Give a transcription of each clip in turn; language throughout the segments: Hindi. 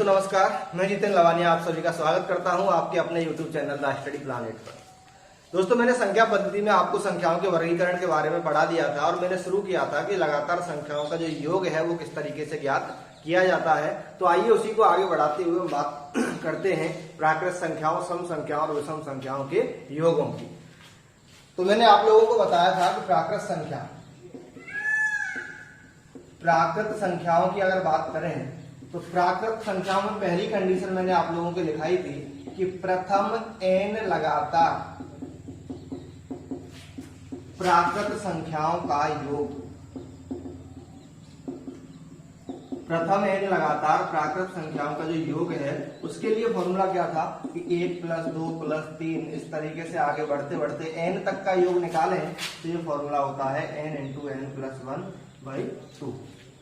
दोस्तों नमस्कार, मैं जितेन लवानिया आप सभी का स्वागत करता हूं आपके अपने YouTube channel the study planet पर। दोस्तों मैंने संख्या पद्धति में आपको संख्याओं के वर्गीकरण के बारे में पढ़ा दिया था और मैंने शुरू किया था कि लगातार संख्याओं का जो योग है वो किस तरीके से ज्ञात किया जाता है। तो आइए उसी को आगे बढ़ाते हुए बात करते हैं प्राकृत संख्याओं, सम संख्याओं और विषम संख्याओं के योगों की। तो मैंने आप लोगों को बताया था कि प्राकृत संख्याओं की अगर बात करें तो प्राकृत संख्याओं में पहली कंडीशन मैंने आप लोगों को लिखाई थी कि प्रथम n लगातार प्राकृत संख्याओं का योग, प्रथम n लगातार प्राकृत संख्याओं का जो योग है उसके लिए फॉर्मूला क्या था कि 1 + 2 + 3 इस तरीके से आगे बढ़ते बढ़ते n तक का योग निकालें तो ये फॉर्मूला होता है n × n + 1/2।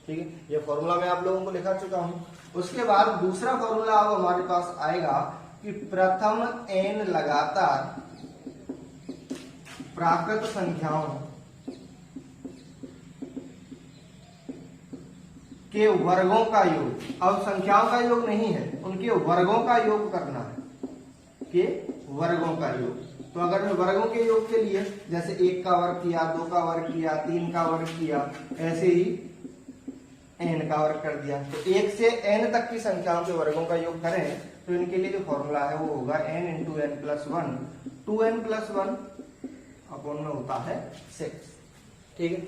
ठीक है, ये फॉर्मूला मैं आप लोगों को लिखा चुका हूं। उसके बाद दूसरा फॉर्मूला अब हमारे पास आएगा कि प्रथम n लगातार प्राकृत संख्याओं के वर्गों का योग। अब संख्याओं का योग नहीं है, उनके वर्गों का योग करना है, के वर्गों का योग। तो अगर मैं वर्गों के योग के लिए जैसे 1 का वर्ग किया, 2 का वर्ग किया, 3 का वर्ग किया, ऐसे ही n का वर्ग कर दिया, तो 1 से n तक की संख्याओं के वर्गों का योग करें तो इनके लिए जो फॉर्मूला है वो होगा n × n + 1, 2n + 1 अपॉन में होता है 6। ठीक है,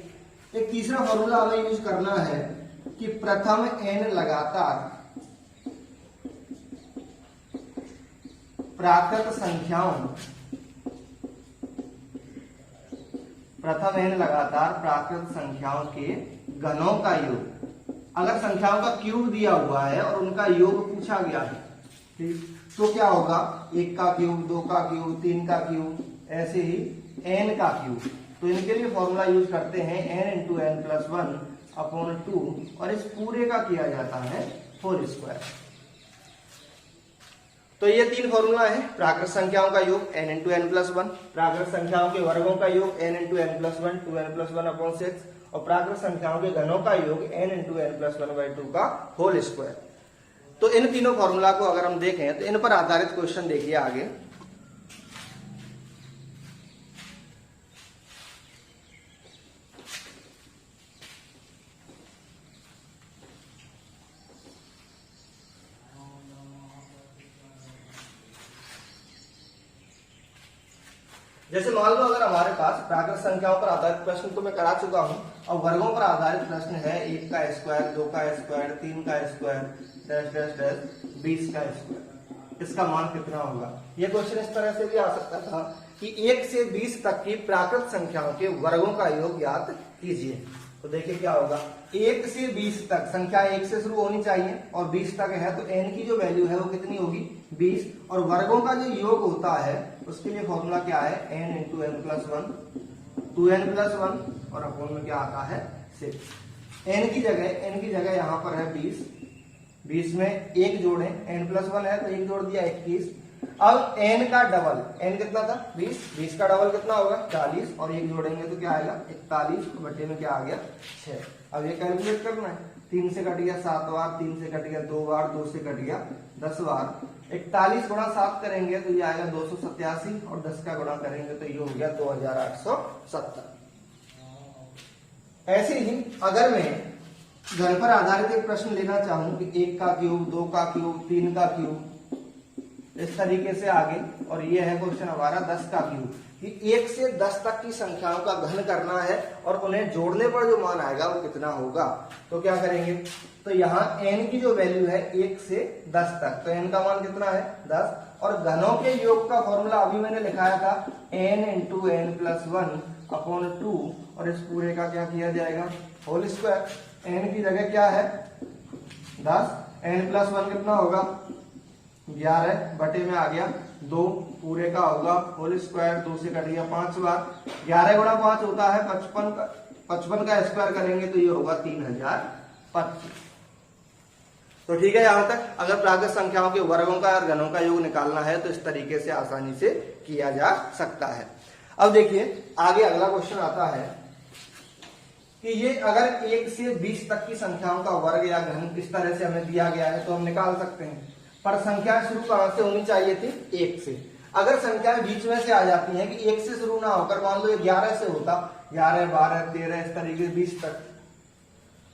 एक तीसरा फॉर्मूला हमें यूज करना है कि प्रथम n लगातार प्राकृत संख्याओं, प्रथम n लगातार प्राकृत संख्याओं के घनों का योग। अगर संख्याओं का क्यूब दिया हुआ है और उनका योग पूछा गया है, ठीक, तो क्या होगा 1 का क्यूब, 2 का क्यूब, 3 का क्यूब, ऐसे ही n का क्यूब। तो इनके लिए फॉर्मूला यूज करते हैं n × n + 1/2 और इस पूरे का किया जाता है 4²। तो ये 3 फॉर्मूला है प्राकृत संख्याओं का योग n × n + 1, प्राकृत संख्याओं के वर्गों का योग n × n + 1, 2n + 1/6 और प्राकृत संख्याओं के घनों का योग n × n + 1/2 का होल स्क्वायर। तो इन तीनों फॉर्मूला को अगर हम देखें तो इन पर आधारित क्वेश्चन देखिए आगे। जैसे मान लो अगर हमारे पास प्राकृत संख्याओं पर आधारित प्रश्न तो मैं करा चुका हूं, और वर्गों पर आधारित प्रश्न है 1 का स्क्वायर, 2 का स्क्वायर, 3 का स्क्वायर, डैश डैश डैश 20 का स्क्वायर, इसका मान कितना होगा। यह क्वेश्चन इस तरह से भी आ सकता था कि 1 से 20 तक की प्राकृत संख्याओं के वर्गों का योग ज्ञात कीजिए। तो देखिए क्या होगा, 1 से 20 तक संख्या 1 से शुरू होनी चाहिए और 20 तक है, तो n की जो वैल्यू है वो कितनी होगी 20, और वर्गों का जो योग होता है उसके लिए फॉर्मूला क्या है n × n + 1, 2n + 1 और अपॉन में क्या आता है 6। n की जगह यहाँ पर है 20, 20 में 1 जोड़े, n + 1 है तो 1 जोड़ दिया 21। अब n का डबल, n कितना था 20, 20 का डबल कितना होगा 40 और 1 जोड़ेंगे तो क्या आएगा 41 बटे में क्या आ गया 6। अब ये कैलकुलेट करना है, 3 से कट गया 7 बार, 3 से कट गया 2 बार, 2 से कट गया 10 बार, 41 गुणा 7 करेंगे तो ये आएगा 287 और 10 का गुणा करेंगे तो ये हो गया 2870। ऐसे ही अगर मैं घन पर आधारित एक प्रश्न लेना चाहूं कि 1 का क्यूब, 2 का क्यूब, 3 का क्यूब, इस तरीके से आगे, और ये है क्वेश्चन हमारा 10 का क्यूब कि 1 से 10 तक की संख्याओं का घन करना है और उन्हें जोड़ने पर जो मान आएगा वो कितना होगा। तो क्या करेंगे, तो यहाँ n की जो वैल्यू है 1 से 10 तक, तो n का मान कितना है 10, और घनों के योग का फॉर्मूला अभी मैंने लिखाया था n × n + 1/2 और इस पूरे का क्या किया जाएगा होल स्क्वायर। n की जगह क्या है 10, n + 1 कितना होगा 11 बटे में आ गया 2, पूरे का होगा होल स्क्वायर, 2 से कट गया 5 बार, 11 गुणा 5 होता है 55 का स्क्वायर करेंगे तो ये होगा 3025। तो ठीक है, यहां तक अगर प्राकृत संख्याओं के वर्गों का और घनों का योग निकालना है तो इस तरीके से आसानी से किया जा सकता है। अब देखिए आगे अगला क्वेश्चन आता है कि ये अगर 1 से 20 तक की संख्याओं का वर्ग या घन इस तरह से हमें दिया गया है तो हम निकाल सकते हैं, पर संख्या शुरू कहां से होनी चाहिए थी? 1 से। अगर संख्याएं बीच में से आ जाती हैं कि 1 से शुरू ना होकर मान लो ये 11 से होता, 11, 12, 13 इस तरीके से 20 तक।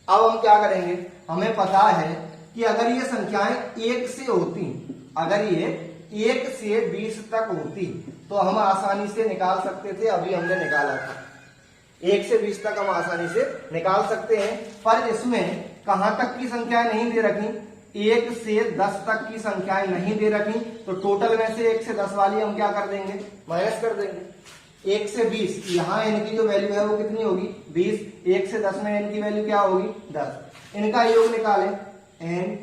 अब हम क्या करेंगे, हमें पता है कि अगर ये संख्याएं 1 से होती, अगर ये 1 से 20 तक होती तो हम आसानी से निकाल सकते थे, अभी हमने निकाला था। 1 से 20 तक हम आसानी से निकाल सकते हैं, पर इसमें कहां तक की संख्याएं नहीं दे रखी, 1 से 10 तक की संख्याएं नहीं दे रखी, तो टोटल में से 1 से 10 वाली हम क्या कर देंगे? माइनस कर देंगे। 1 से 20, यहाँ n की जो वैल्यू है वो कितनी होगी? 20। 1 से 10 में n की वैल्यू क्या होगी? 10। इनका योग निकालें, n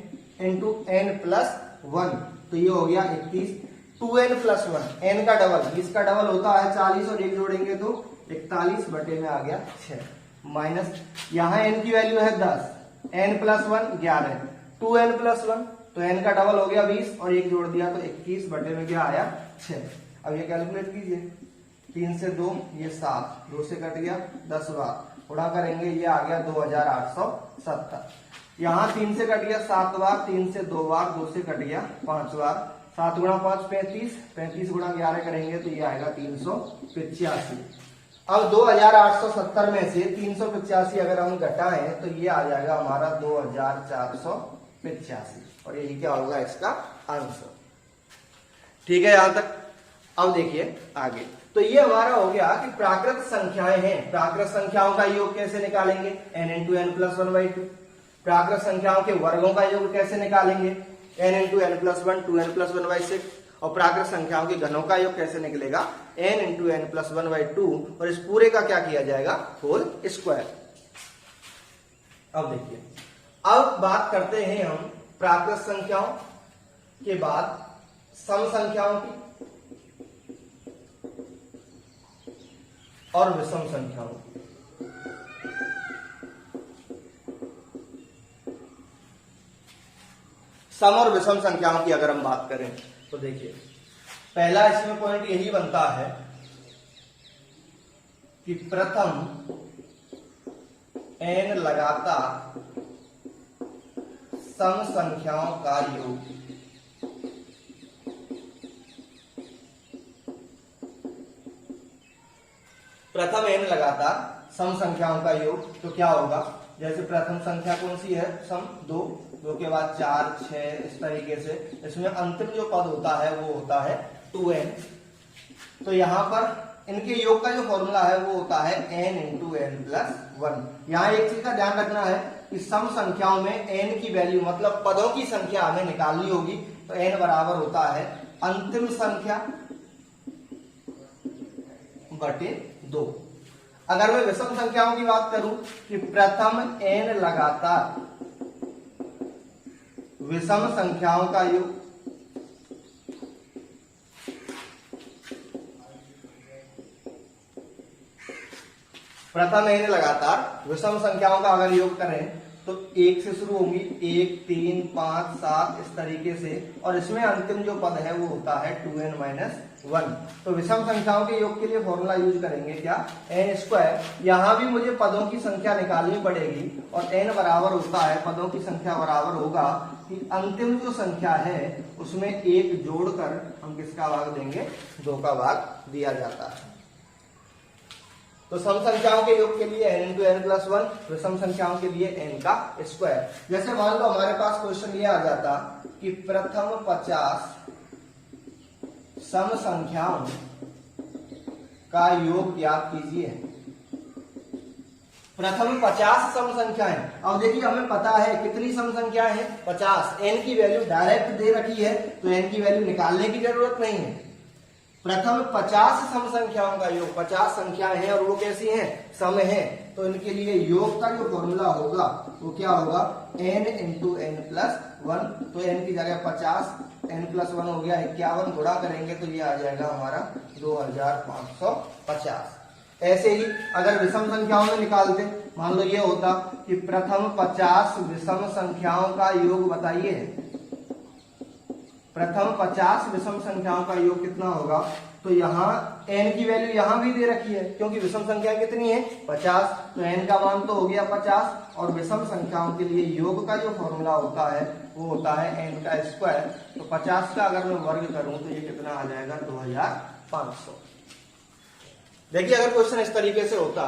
इंटू n प्लस 1, तो ये हो गया 21। 2n प्लस 1, n का डबल, 20 का डबल होता है 40, और 1 जोड़ेंगे तो 41 बटे में आ गया 6, माइनस यहाँ n की वैल्यू है 10, n प्लस 1 11, 2n प्लस 1, तो n का डबल हो गया 20, और 1 जोड़ दिया तो 21 बटे में क्या आया? 6। अब ये कैलकुलेट कीजिए, 3 से 2 ये 7, 2 से कट गया 10 बार, गुणा करेंगे ये आ गया 2870। यहाँ 3 से कट गया 7 बार, 3 से 2 बार, 2 से कट गया 5 बार, 7 गुणा 5 35, 35 गुणा 11 करेंगे तो ये आएगा 385। अब 2870 में से 385 अगर हम घटाएं तो ये आ जाएगा हमारा 2485, और यही क्या होगा इसका आंसर। ठीक है यहां तक। अब देखिए आगे, तो ये हमारा हो गया कि प्राकृत संख्याएं हैं, प्राकृत संख्याओं का योग कैसे निकालेंगे? n into n plus 1/2। प्राकृत संख्याओं के वर्गों का योग कैसे निकालेंगे? n into n plus 1, 2n plus 1/6। और प्राकृत संख्याओं के घनों का योग कैसे निकलेगा? n इंटू एन प्लस 1/2, और इस पूरे का क्या किया जाएगा? Whole square. अब देखिए, अब बात करते हैं हम प्राकृत संख्याओं के बाद सम संख्याओं की और विषम संख्याओं की। सम और विषम संख्याओं की अगर हम बात करें तो देखिए, पहला इसमें पॉइंट यही बनता है कि प्रथम n लगातार सम संख्याओं का योग प्रथम n लगातार सम संख्याओं का योग, तो क्या होगा? जैसे प्रथम संख्या कौन सी है? सम 2, 2 के बाद 4, 6 इस तरीके से। इसमें अंतिम जो पद होता है वो होता है 2n। तो यहां पर इनके योग का जो फॉर्मूला है वो होता है n इंटू एन प्लस 1। यहाँ एक चीज का ध्यान रखना है कि सम संख्याओं में n की वैल्यू मतलब पदों की संख्या हमें निकालनी होगी, तो n बराबर होता है अंतिम संख्या बटे 2। अगर मैं विषम संख्याओं की बात करूं कि प्रथम n लगातार विषम संख्याओं का योग, प्रथम n लगातार विषम संख्याओं का अगर योग करें तो 1 से शुरू होंगी, 1, 3, 5, 7 इस तरीके से, और इसमें अंतिम जो पद है वो होता है 2n माइनस 1। तो विषम संख्याओं के योग के लिए फॉर्मूला यूज करेंगे क्या? n square. यहां भी मुझे पदों की संख्या निकालनी पड़ेगी, और n बराबर होता है, पदों की संख्या बराबर होगा कि अंतिम जो संख्या है उसमें 1 जोड़कर हम किसका भाग देंगे? 2 का भाग दिया जाता है। तो सम संख्याओं के योग के लिए n इंटू एन प्लस 1, विषम संख्याओं के लिए n का स्क्वायर। जैसे मान लो हमारे पास क्वेश्चन ये आ जाता कि प्रथम 50 सम संख्याओं का योग ज्ञात कीजिए। प्रथम 50 सम संख्याएं। अब देखिए हमें पता है कितनी सम संख्याएं हैं? 50। n की वैल्यू डायरेक्ट दे रखी है तो n की वैल्यू निकालने की जरूरत नहीं है। प्रथम 50 सम संख्याओं का योग, 50 संख्याएं हैं और वो कैसी हैं? सम है। तो इनके लिए योग का जो फॉर्मूला होगा वो क्या होगा? n into n plus 1। तो n की जगह 50, n प्लस 1 हो गया 51, गुणा करेंगे तो ये आ जाएगा हमारा 2550। ऐसे ही अगर विषम संख्याओं में निकालते, मान लो ये होता कि प्रथम 50 विषम संख्याओं का योग बताइए। प्रथम 50 विषम संख्याओं का योग कितना होगा? तो यहाँ n की वैल्यू यहाँ भी दे रखी है, क्योंकि विषम संख्या कितनी है 50, तो n का मान तो हो गया 50। और विषम संख्याओं के लिए योग का जो फॉर्मूला होता है वो होता है n का स्क्वायर। तो 50 का अगर मैं वर्ग करूं तो ये कितना आ जाएगा 2500। देखिए अगर क्वेश्चन इस तरीके से होता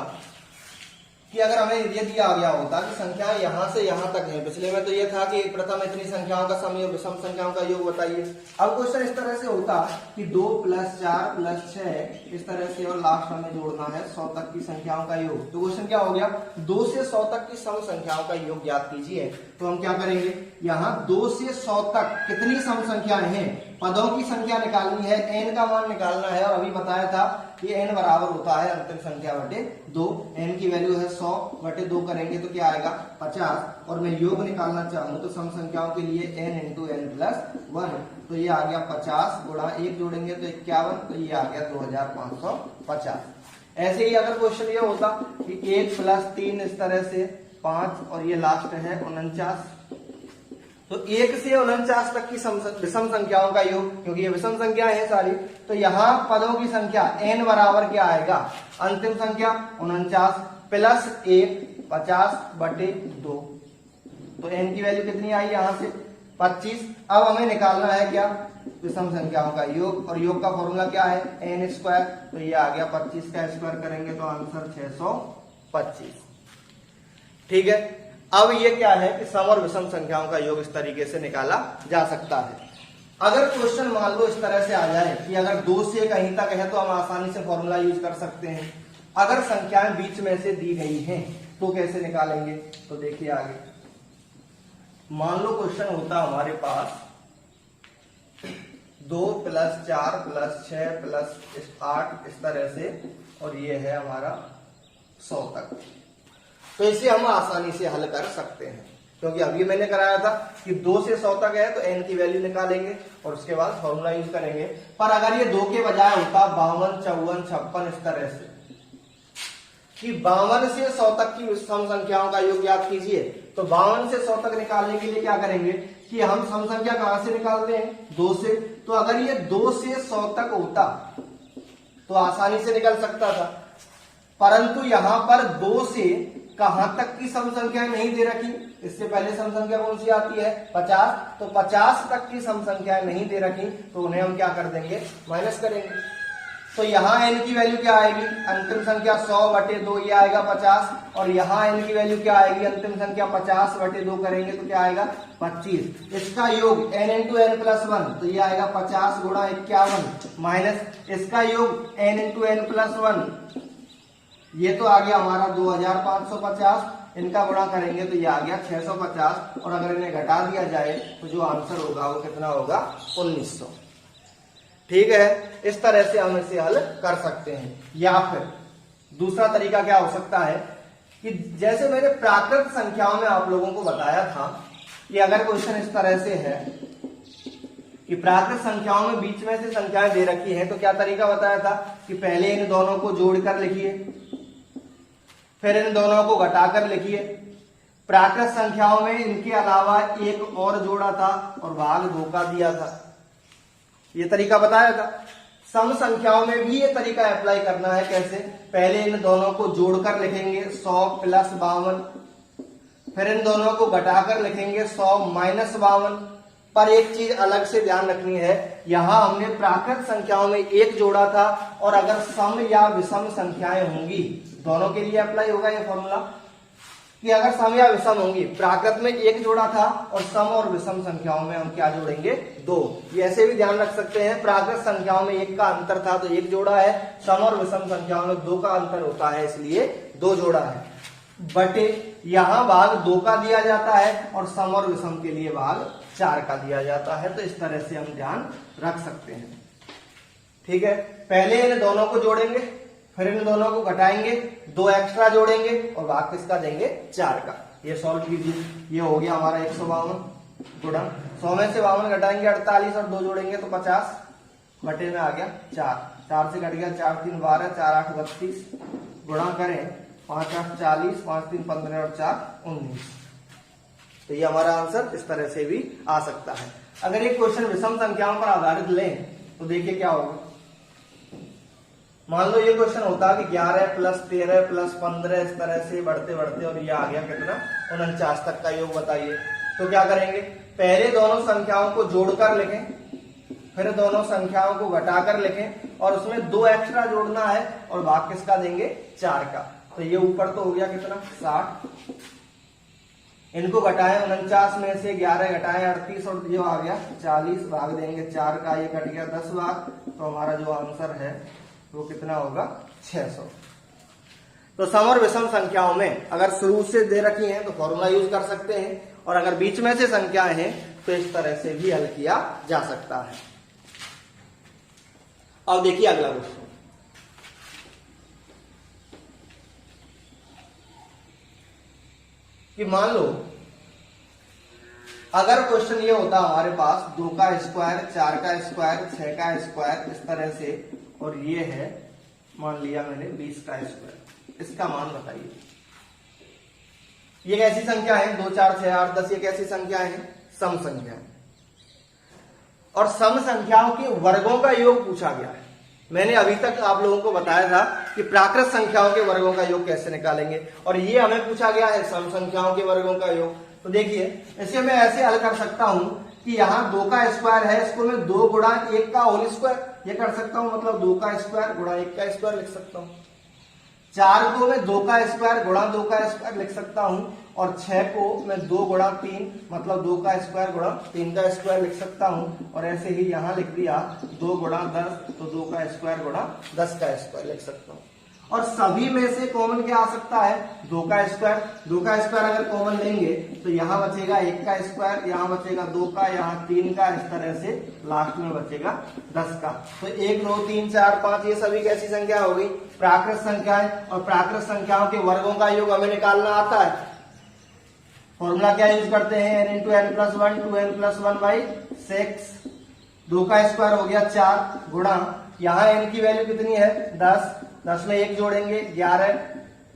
कि अगर हमें ये दिया गया होता कि संख्याएं यहां से यहां तक हैं, पिछले में तो ये था कि प्रथम इतनी संख्याओं का समयोग विषम संख्याओं का योग बताइए। अब क्वेश्चन इस तरह से होता कि 2 + 4 + 6 इस तरह से, और लास्ट हमें जोड़ना है 100 तक की संख्याओं का योग। तो क्वेश्चन क्या हो गया, 2 से 100 तक की सम संख्याओं का योग ज्ञात कीजिए। तो हम क्या करेंगे, यहाँ 2 से 100 तक कितनी सम संख्याएं हैं, पदों की संख्या निकालनी है, n का मान निकालना है। और अभी बताया था कि n बराबर होता है अंतिम संख्या बटे 2। n की वैल्यू है 100 बटे 2 करेंगे तो क्या आएगा 50। और मैं योग निकालना चाहूं तो सम संख्याओं के लिए n × n + 1, तो ये आ गया 50 गुणा 1 जोड़ेंगे तो 51, तो ये आ गया 2550। ऐसे ही अगर क्वेश्चन ये होता कि 1 + 3 इस तरह से 5 और ये लास्ट है 49, तो 1 से 49 तक की विषम संख्याओं का योग, क्योंकि ये विषम संख्या है सारी, तो यहाँ पदों की संख्या n बराबर क्या आएगा, अंतिम संख्या 49 + 1 50 बटे 2। तो n की वैल्यू कितनी आई यहाँ से 25। अब हमें निकालना है क्या, विषम संख्याओं का योग, और योग का फॉर्मूला क्या है n²। तो ये आ गया 25 का स्क्वायर करेंगे तो आंसर 625। ठीक है, अब ये क्या है कि सम और विषम संख्याओं का योग इस तरीके से निकाला जा सकता है। अगर क्वेश्चन मान लो इस तरह से आ जाए कि अगर 2 से कहीं तक है तो हम आसानी से फॉर्मूला यूज कर सकते हैं। अगर संख्याएं बीच में से दी गई हैं तो कैसे निकालेंगे, तो देखिए आगे। मान लो क्वेश्चन होता हमारे पास 2 + 4 + 6 + 8 इस तरह से, और ये है हमारा 100 तक। तो इसे हम आसानी से हल कर सकते हैं, क्योंकि अभी मैंने कराया था कि 2 से 100 तक है तो n की वैल्यू निकालेंगे और उसके बाद फॉर्मूला यूज करेंगे। पर अगर ये 2 के बजाय होता 52 54 56 इस तरह से कि 52 से 100 तक की सम संख्याओं का योग ज्ञात कीजिए, तो 52 से 100 तक निकालने के लिए क्या करेंगे कि हम सम संख्या कहां से निकालते हैं 2 से। तो अगर ये 2 से 100 तक होता तो आसानी से निकल सकता था, परंतु यहां पर 2 से कहां तक की सम संख्याएं नहीं दे रखी। इससे पहले सम संख्या कौन सी आती है 50, तो 50 तक की सम संख्याएं नहीं दे रखी, तो उन्हें हम क्या कर देंगे माइनस करेंगे। तो यहाँ n की वैल्यू क्या आएगी, अंतिम संख्या 100 बटे 2 ये आएगा 50, और यहाँ n की वैल्यू क्या आएगी, अंतिम संख्या 50 बटे 2 करेंगे तो क्या आएगा 25। इसका योग n × n + 1, तो ये आएगा 50 गुणा 51 माइनस इसका योग n × n + 1, ये तो आ गया हमारा 2550। इनका गुणा करेंगे तो ये आ गया 650, और अगर इन्हें घटा दिया जाए तो जो आंसर होगा वो कितना होगा 1900। ठीक है, इस तरह से हम इसे हल कर सकते हैं। या फिर दूसरा तरीका क्या हो सकता है कि जैसे मैंने प्राकृत संख्याओं में आप लोगों को बताया था कि अगर क्वेश्चन इस तरह से है कि प्राकृत संख्याओं में बीच में से संख्याएं दे रखी हैं, तो क्या तरीका बताया था कि पहले इन दोनों को जोड़कर लिखिए, फिर इन दोनों को घटाकर लिखिए। प्राकृत संख्याओं में इनके अलावा एक और जोड़ा था और भाग 2 का दिया था, ये तरीका बताया था। सम संख्याओं में भी ये तरीका अप्लाई करना है। कैसे, पहले इन दोनों को जोड़कर लिखेंगे 100 + 52, फिर इन दोनों को घटाकर लिखेंगे 100 - 52। पर एक चीज अलग से ध्यान रखनी है, यहां हमने प्राकृत संख्याओं में एक जोड़ा था, और अगर सम या विषम संख्याएं होंगी, दोनों के लिए अप्लाई होगा ये फॉर्मूला कि अगर सम या विषम होंगी, प्राकृत में एक जोड़ा था और सम और विषम संख्याओं में हम क्या जोड़ेंगे 2। ये ऐसे भी ध्यान रख सकते हैं, प्राकृत संख्याओं में 1 का अंतर था तो 1 जोड़ा है, सम और विषम संख्याओं में 2 का अंतर होता है इसलिए 2 जोड़ा है, बटे यहां भाग 2 का दिया जाता है और सम और विषम के लिए भाग 4 का दिया जाता है। तो इस तरह से हम ध्यान रख सकते हैं। ठीक है, पहले इन दोनों को जोड़ेंगे, फिर इन दोनों को घटाएंगे, 2 एक्स्ट्रा जोड़ेंगे और भाग किसका देंगे 4 का। ये सॉल्व कीजिए, ये हो गया हमारा 152 गुणा 100 में से 52 घटाएंगे 48 और 2 जोड़ेंगे तो 50 बटे में आ गया 4, 4 से घट गया 4 × 3 = 12, 4 × 8 = 32, गुणा करें 5 × 8 = 40, 5 × 3 = 15 और 4 = 19। तो ये हमारा आंसर इस तरह से भी आ सकता है। अगर एक क्वेश्चन विषम संख्याओं पर आधारित लें तो देखिए क्या होगा। मान लो ये क्वेश्चन होता कि 11 प्लस 13 प्लस 15 इस तरह से बढ़ते बढ़ते और ये आ गया कितना 49 तक का योग बताइए। तो क्या करेंगे, पहले दोनों संख्याओं को जोड़कर लिखें, फिर दोनों संख्याओं को घटाकर लिखें और उसमें 2 एक्स्ट्रा जोड़ना है और भाग किसका देंगे 4 का। तो ये ऊपर तो हो गया कितना 60, इनको घटाएं 49 में से 11 घटाएं 38 और ये आ गया 40, भाग देंगे 4 का, ये कट गया 10 भाग। तो हमारा जो आंसर है वो कितना होगा 600। तो सम और विषम संख्याओं में अगर शुरू से दे रखी हैं तो फॉर्मूला यूज कर सकते हैं, और अगर बीच में से संख्याएं हैं तो इस तरह से भी हल किया जा सकता है। अब देखिए अगला क्वेश्चन, कि मान लो अगर क्वेश्चन ये होता हमारे पास 2 का स्क्वायर, 4 का स्क्वायर, 6 का स्क्वायर इस तरह से, और ये है मान लिया मैंने 20 का स्क्वायर, इसका मान बताइए। ये कैसी संख्या है 2 4 6 8 10, ये कैसी संख्या है सम संख्या है, और सम संख्याओं के वर्गों का योग पूछा गया है। मैंने अभी तक आप लोगों को बताया था कि प्राकृत संख्याओं के वर्गों का योग कैसे निकालेंगे, और ये हमें पूछा गया है सम संख्याओं के वर्गों का योग। तो देखिए इसे मैं ऐसे हल कर सकता हूं कि यहाँ 2 का स्क्वायर है, इसको मैं 2 गुणा 1 का होल स्क्वायर ये कर सकता हूं, मतलब 2 का स्क्वायर गुणा 1 का स्क्वायर लिख सकता हूं। 4 को मैं 2 का स्क्वायर गुणा 2 का स्क्वायर लिख सकता हूं, और 6 को मैं 2 गुणा 3 मतलब 2 का स्क्वायर गुणा 3 का स्क्वायर लिख सकता हूं, और ऐसे ही यहां लिख दिया 2 गुणा 10 तो 2 का स्क्वायर गुणा 10 का स्क्वायर लिख सकता हूं। और सभी में से कॉमन क्या आ सकता है 2 का स्क्वायर। 2 का स्क्वायर अगर कॉमन लेंगे तो यहाँ बचेगा 1 का स्क्वायर, यहाँ बचेगा 2 का, यहाँ 3 का, इस तरह से लास्ट में बचेगा 10 का। तो 1 2 3 4 5 ये सभी कैसी संख्या हो गई प्राकृत संख्याएं, और प्राकृत संख्याओं के वर्गों का योग हमें निकालना आता है। फॉर्मूला क्या यूज करते हैं n into n plus 1 2n+1/6। 2 का स्क्वायर हो गया 4 गुणा, यहाँ n की वैल्यू कितनी है 10, 10 में 1 जोड़ेंगे 11,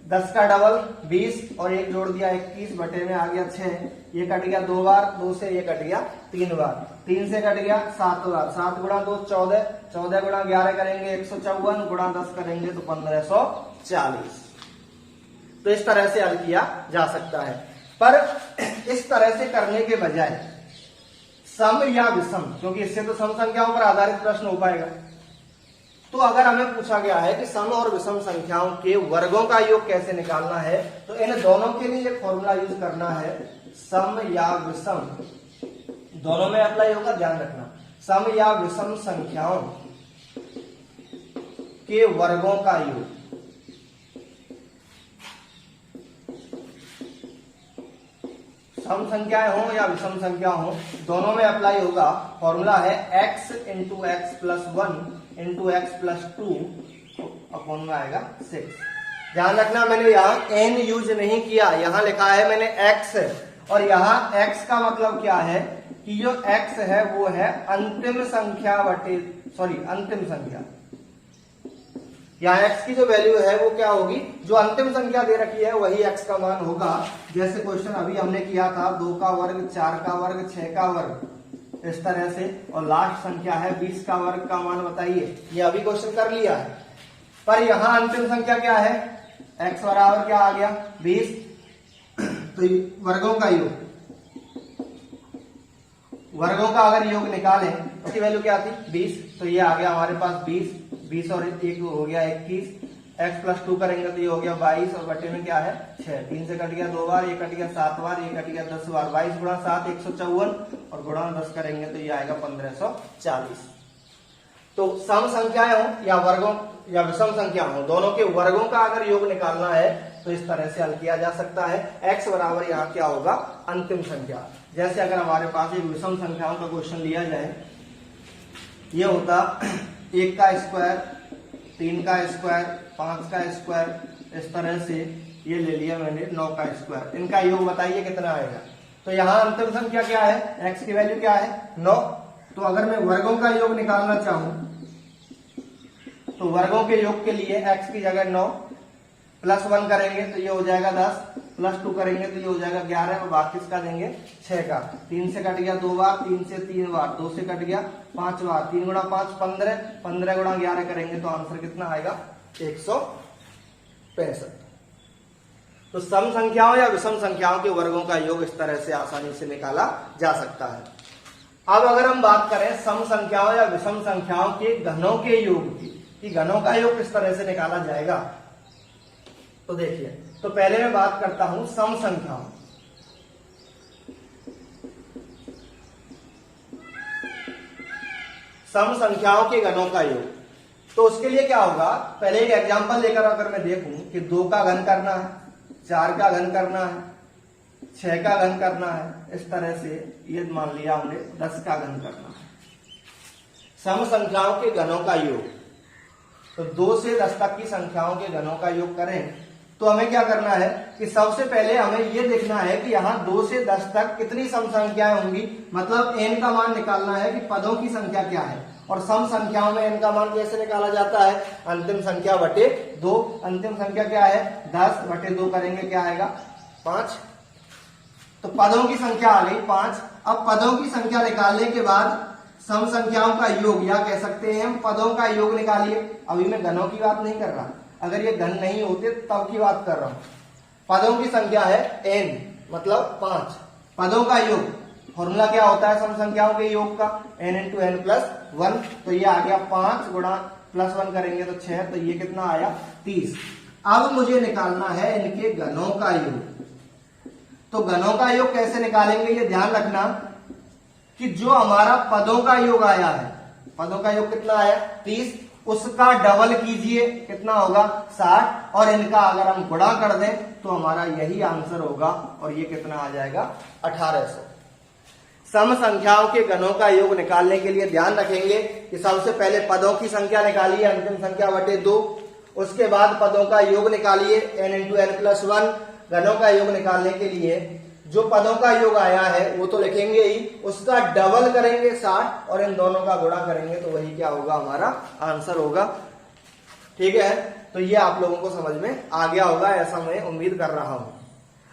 10 का डबल 20 और 1 जोड़ दिया 21 बटे में आ गया 6, ये कट गया 2 बार, 2 से ये कट गया 3 बार, 3 से कट गया 7 बार, 7 गुणा 2 14, 14 गुणा 11 करेंगे 154, गुणा 10 करेंगे तो 1540। तो इस तरह से हल किया जा सकता है, पर इस तरह से करने के बजाय सम या विषम, क्योंकि इससे तो सम संख्याओं पर आधारित प्रश्न हो पाएगा, तो अगर हमें पूछा गया है कि सम और विषम संख्याओं के वर्गों का योग कैसे निकालना है, तो इन दोनों के लिए एक फॉर्मूला यूज करना है सम या विषम, दोनों में अप्लाई होगा, ध्यान रखना। सम या विषम संख्याओं के वर्गों का योग, सम संख्याएं हो या विषम संख्या हो, दोनों में अप्लाई होगा। फॉर्मूला है x into x plus 1 into x plus 2 upon में आएगा 6। ध्यान रखना मैंने यहाँ n यूज नहीं किया, यहाँ लिखा है मैंने x, और यहाँ x का मतलब क्या है कि जो x है वो है अंतिम संख्या बटे अंतिम संख्या। यहाँ x की जो वैल्यू है वो क्या होगी, जो अंतिम संख्या दे रखी है वही x का मान होगा। जैसे क्वेश्चन अभी हमने किया था 2 का वर्ग, 4 का वर्ग, 6 का वर्ग, इस तरह से, और लास्ट संख्या है 20 का वर्ग का मान बताइए। ये अभी क्वेश्चन कर लिया है, पर यहाँ अंतिम संख्या क्या है x बराबर क्या आ गया 20, तो वर्गों का योग, वर्गों का अगर योग निकालें तो उसकी वैल्यू क्या थी 20, तो ये आ गया हमारे पास 20 और 1 हो गया 21, x प्लस 2 करेंगे तो ये हो गया 22 और बटे में क्या है 6, 3 से कट गया 2 बार, ये कट गया 7 बार, ये कट गया 10 बार, 22 गुणा 7 154 और गुणा 10 करेंगे तो ये आएगा 1540। तो सम संख्याएं हो या वर्गों या विषम संख्या हो, दोनों के वर्गों का अगर योग निकालना है तो इस तरह से हल किया जा सकता है। x बराबर यहाँ क्या होगा अंतिम संख्या। जैसे अगर हमारे पास एक विषम संख्याओं का क्वेश्चन लिया जाए, ये होता 1 का स्क्वायर, 3 का स्क्वायर, 5 का स्क्वायर, इस तरह से ये ले लिया मैंने 9 का स्क्वायर, इनका योग बताइए कितना आएगा। तो यहाँ अंतिम संख्या क्या है, x की वैल्यू क्या है 9। तो अगर मैं वर्गों का योग निकालना चाहूं तो वर्गों के योग के लिए x की जगह 9 प्लस 1 करेंगे तो ये हो जाएगा 10, +2 करेंगे तो ये हो जाएगा 11 और बाकी इसका देंगे 6 का। 3 से कट गया 2 बार, 3 से 3 बार, 2 से कट गया 5 बार, 3 गुणा 5 15, 15 गुणा 11 करेंगे तो आंसर कितना आएगा 165। तो सम संख्याओं या विषम संख्याओं के वर्गों का योग इस तरह से आसानी से निकाला जा सकता है। अब अगर हम बात करें सम संख्याओं या विषम संख्याओं के घनों के योग की, कि घनों का योग किस तरह से निकाला जाएगा, तो देखिए, तो पहले मैं बात करता हूं सम संख्याओं। सम संख्याओं के घनों का योग, तो उसके लिए क्या होगा, पहले एक एग्जांपल लेकर अगर मैं देखूं कि 2 का घन करना है, 4 का घन करना है, 6 का घन करना है, इस तरह से ये मान लिया हमने 10 का घन करना है। सम संख्याओं के घनों का योग, तो 2 से 10 तक की संख्याओं के घनों का योग करें तो हमें क्या करना है कि सबसे पहले हमें यह देखना है कि यहाँ 2 से 10 तक कितनी सम संख्याएं होंगी, मतलब n का मान निकालना है कि पदों की संख्या क्या है। और सम संख्याओं में n का मान कैसे निकाला जाता है, अंतिम संख्या बटे 2। अंतिम संख्या क्या है, 10 बटे 2 करेंगे क्या आएगा 5। तो पदों की संख्या आ गई 5। अब पदों की संख्या निकालने के बाद सम संख्याओं का योग, या कह सकते हैं हम पदों का योग निकालिए। अभी मैं घनों की बात नहीं कर रहा, अगर ये घन नहीं होते तब की बात कर रहा हूं। पदों की संख्या है n, मतलब 5। पदों का योग, फॉर्मूला क्या होता है सम संख्याओं के योग का, n × n + 1। तो ये आ गया 5 गुणा +1 करेंगे तो 6, तो ये कितना आया 30। अब मुझे निकालना है इनके घनों का योग। तो घनों का योग कैसे निकालेंगे, ये ध्यान रखना कि जो हमारा पदों का योग आया है, पदों का योग कितना आया 30, उसका डबल कीजिए, कितना होगा 60, और इनका अगर हम गुणा कर दें तो हमारा यही आंसर होगा, और ये कितना आ जाएगा 1800। सम संख्याओं के घनों का योग निकालने के लिए ध्यान रखेंगे कि सबसे पहले पदों की संख्या निकालिए, अंतिम संख्या बटे 2। उसके बाद पदों का योग निकालिए, n × n + 1। घनों का योग निकालने के लिए जो पदों का योग आया है वो तो लिखेंगे ही, उसका डबल करेंगे 60, और इन दोनों का गुणा करेंगे तो वही क्या होगा, हमारा आंसर होगा। ठीक है, तो ये आप लोगों को समझ में आ गया होगा, ऐसा मैं उम्मीद कर रहा हूं।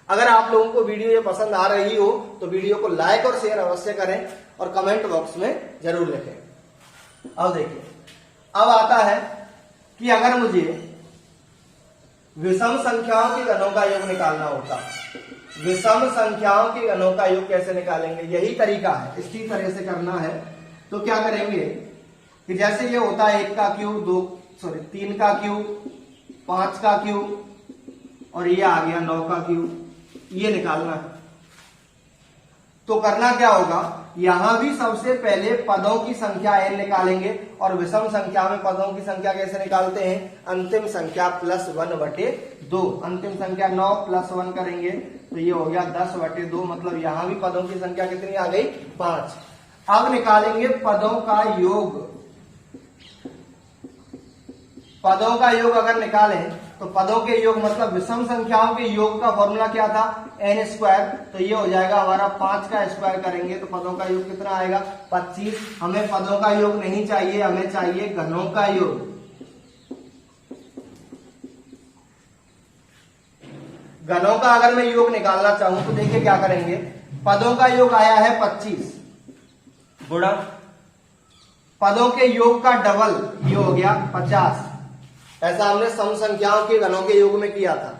अगर आप लोगों को वीडियो ये पसंद आ रही हो तो वीडियो को लाइक और शेयर अवश्य करें, और कमेंट बॉक्स में जरूर लिखें। अब देखिए, अब आता है कि अगर मुझे विषम संख्याओं के घनों का योग निकालना होता, विषम संख्याओं के घनों का योग कैसे निकालेंगे, यही तरीका है, इसी तरह से करना है। तो क्या करेंगे कि जैसे ये होता है 1 का क्यूब, 3 का क्यूब, 5 का क्यूब, और ये आ गया 9 का क्यूब, ये निकालना है। तो करना क्या होगा, यहां भी सबसे पहले पदों की संख्या n निकालेंगे, और विषम संख्या में पदों की संख्या कैसे निकालते हैं, अंतिम संख्या +1 बटे 2। अंतिम संख्या 9 + 1 करेंगे तो ये हो गया 10 बटे 2, मतलब यहां भी पदों की संख्या कितनी आ गई 5। अब निकालेंगे पदों का योग। पदों का योग अगर निकालें तो पदों के योग मतलब विषम संख्याओं के योग का फॉर्मूला क्या था, n²। तो ये हो जाएगा हमारा 5 का स्क्वायर करेंगे तो पदों का योग कितना आएगा 25। हमें पदों का योग नहीं चाहिए, हमें चाहिए घनों का योग। घनों का अगर मैं योग निकालना चाहूं तो देखिए क्या करेंगे, पदों का योग आया है 25 गुणा पदों के योग का डबल, ये हो गया 50। ऐसा हमने सम संख्याओं के घनों के योग में किया था।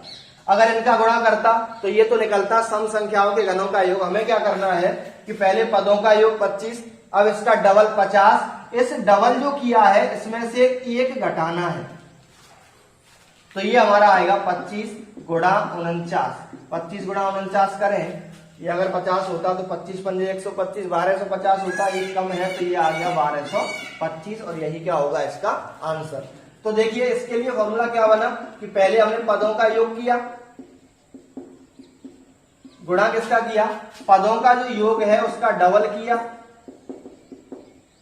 अगर इनका गुणा करता तो ये तो निकलता सम संख्याओं के घनों का योग। हमें क्या करना है कि पहले पदों का योग 25, अब इसका डबल 50। इस डबल जो किया है इसमें से 1 घटाना है, तो ये हमारा आएगा 25 गुणा 49। 25 गुणा 49 करें, ये अगर 50 होता तो 25 पंजे 125, 1250 होता, एक कम है तो ये आ गया 1225, और यही क्या होगा इसका आंसर। तो देखिए इसके लिए फॉर्मूला क्या बना कि पहले हमने पदों का योग किया, गुणा किसका किया, पदों का जो योग है उसका डबल किया,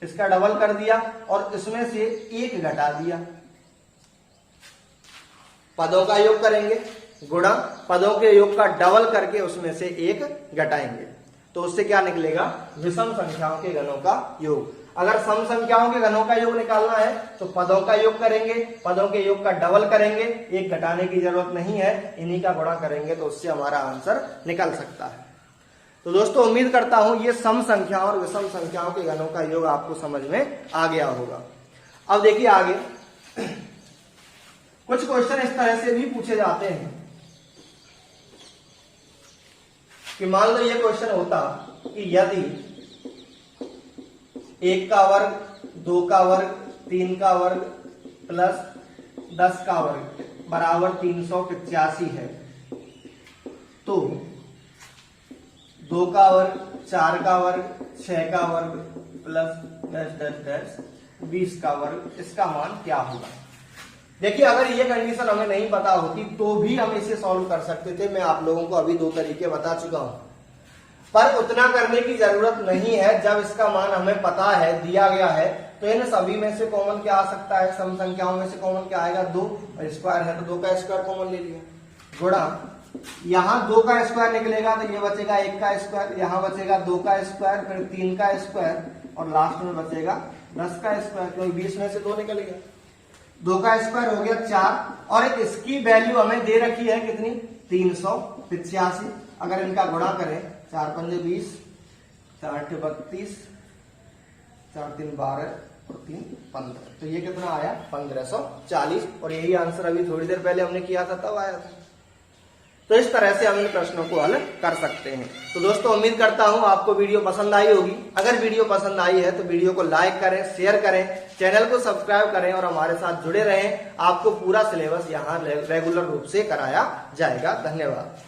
इसका डबल कर दिया, और इसमें से 1 घटा दिया। पदों का योग करेंगे गुणा पदों के योग का डबल करके उसमें से 1 घटाएंगे, तो उससे क्या निकलेगा, विषम संख्याओं के घनों का योग। अगर सम संख्याओं के घनों का योग निकालना है तो पदों का योग करेंगे, पदों के योग का डबल करेंगे, एक घटाने की जरूरत नहीं है, इन्हीं का गुणा करेंगे तो उससे हमारा आंसर निकल सकता है। तो दोस्तों उम्मीद करता हूं ये सम संख्याओं और विषम संख्याओं के घनों का योग आपको समझ में आ गया होगा। अब देखिए आगे कुछ क्वेश्चन इस तरह से भी पूछे जाते हैं कि मान लो ये क्वेश्चन होता कि यदि 1 का वर्ग, 2 का वर्ग, 3 का वर्ग प्लस 10 का वर्ग बराबर 385 है, तो 2 का वर्ग, 4 का वर्ग, 6 का वर्ग प्लस 20 का वर्ग, इसका मान क्या होगा। देखिए अगर ये कंडीशन हमें नहीं पता होती तो भी हम इसे सॉल्व कर सकते थे। मैं आप लोगों को अभी 2 तरीके बता चुका हूं, पर उतना करने की जरूरत नहीं है। जब इसका मान हमें पता है, दिया गया है, तो इन सभी में से कॉमन क्या आ सकता है, सम संख्याओं में से कॉमन क्या आएगा, 2, और स्क्वायर है तो 2 का स्क्वायर कॉमन ले लिया, गुणा यहां 2 का स्क्वायर निकलेगा तो ये बचेगा 1 का स्क्वायर, यहां बचेगा 2 का स्क्वायर, फिर 3 का स्क्वायर और लास्ट में बचेगा 10 का स्क्वायर, क्योंकि 20 में से 2 निकल गया। 2 का स्क्वायर हो गया 4 और एक इसकी वैल्यू हमें दे रखी है कितनी, 385। अगर इनका गुणा करें 4 पंजे 20, 4 8 32, 4 3 12 और 3 15, तो ये कितना आया 1540। और यही आंसर अभी थोड़ी देर पहले हमने किया था तब आया था। तो इस तरह से हम इन प्रश्नों को हल कर सकते हैं। तो दोस्तों उम्मीद करता हूं आपको वीडियो पसंद आई होगी। अगर वीडियो पसंद आई है तो वीडियो को लाइक करें, शेयर करें, चैनल को सब्सक्राइब करें और हमारे साथ जुड़े रहें। आपको पूरा सिलेबस यहाँ रेगुलर रूप से कराया जाएगा। धन्यवाद।